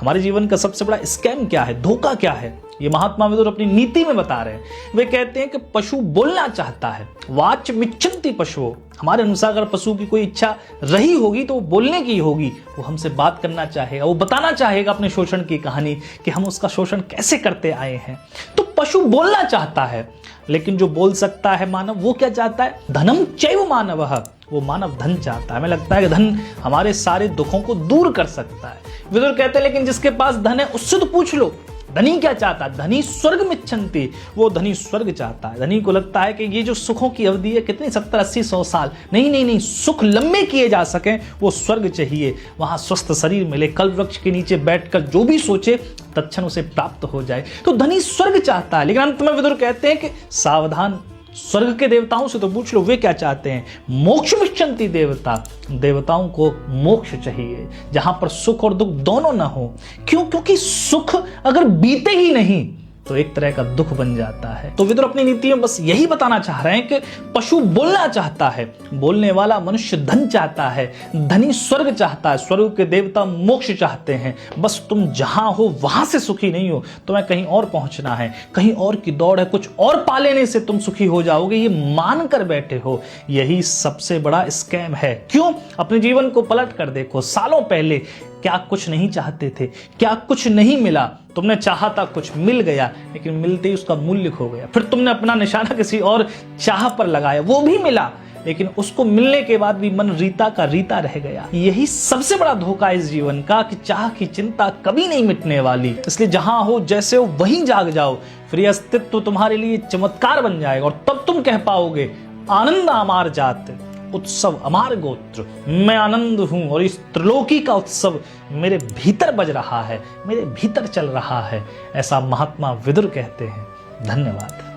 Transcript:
हमारे जीवन का सबसे बड़ा स्कैम क्या है, धोखा क्या है, ये महात्मा विदुर अपनी नीति में बता रहे हैं। वे कहते हैं कि पशु बोलना चाहता है, वाच मिच्छन्ति पशु। हमारे अनुसार अगर पशु की कोई इच्छा रही होगी तो वो बोलने की होगी, वो हमसे बात करना चाहेगा, वो बताना चाहेगा अपने शोषण की कहानी कि हम उसका शोषण कैसे करते आए हैं। तो पशु बोलना चाहता है, लेकिन जो बोल सकता है मानव, वो क्या चाहता है? धनम चैव मानवः, वो मानव धन चाहता है। हमें लगता है कि धन हमारे सारे दुखों को दूर कर सकता है। विदुर कहते हैं लेकिन जिसके पास धन है उससे तो पूछ लो, धनी क्या चाहता है? धनी स्वर्ग मिच्छन्ति, वो धनी स्वर्ग चाहता है। धनी को लगता है कि ये जो सुखों की अवधि है कितनी 70, 80, 100 साल, नहीं, सुख लंबे किए जा सकें, वो स्वर्ग चाहिए, वहां स्वस्थ शरीर मिले, कल्प वृक्ष के नीचे बैठकर जो भी सोचे तत्क्षण उसे प्राप्त हो जाए। तो धनी स्वर्ग चाहता है। लेकिन अंत में विदुर कहते हैं कि सावधान, स्वर्ग के देवताओं से तो पूछ लो वे क्या चाहते हैं? मोक्ष मिच्छन्ति देवता, देवताओं को मोक्ष चाहिए जहां पर सुख और दुख दोनों ना हो। क्यों? क्योंकि सुख अगर बीते ही नहीं तो एक तरह का दुख बन जाता है। तो विदुर अपनी नीति में बस यही बताना चाह रहे हैं कि पशु बोलना चाहता है, बोलने वाला मनुष्य धन चाहता है, धनी स्वर्ग चाहता है, स्वर्ग के देवता मोक्ष चाहते हैं। बस तुम जहां हो वहां से सुखी नहीं हो, तुम्हें कहीं और पहुंचना है, कहीं और की दौड़ है, कुछ और पा लेने से तुम सुखी हो जाओगे, ये मान कर बैठे हो। यही सबसे बड़ा स्कैम है। क्यों? अपने जीवन को पलट कर देखो। सालों पहले क्या कुछ नहीं चाहते थे, क्या कुछ नहीं मिला, तुमने चाहा था, कुछ मिल गया, लेकिन मिलते ही उसका मूल्य खो गया। फिर तुमने अपना निशाना किसी और चाह पर लगाया, वो भी मिला, लेकिन उसको मिलने के बाद भी मन रीता का रीता रह गया। यही सबसे बड़ा धोखा इस जीवन का कि चाह की चिंता कभी नहीं मिटने वाली। इसलिए जहां हो जैसे हो वहीं जाग जाओ, फिर यह अस्तित्व तुम्हारे लिए चमत्कार बन जाएगा और तब तुम कह पाओगे आनंद अमार जात, उत्सव अमार गोत्र, मैं आनंद हूं और इस त्रिलोकी का उत्सव मेरे भीतर बज रहा है, मेरे भीतर चल रहा है। ऐसा महात्मा विदुर कहते हैं। धन्यवाद।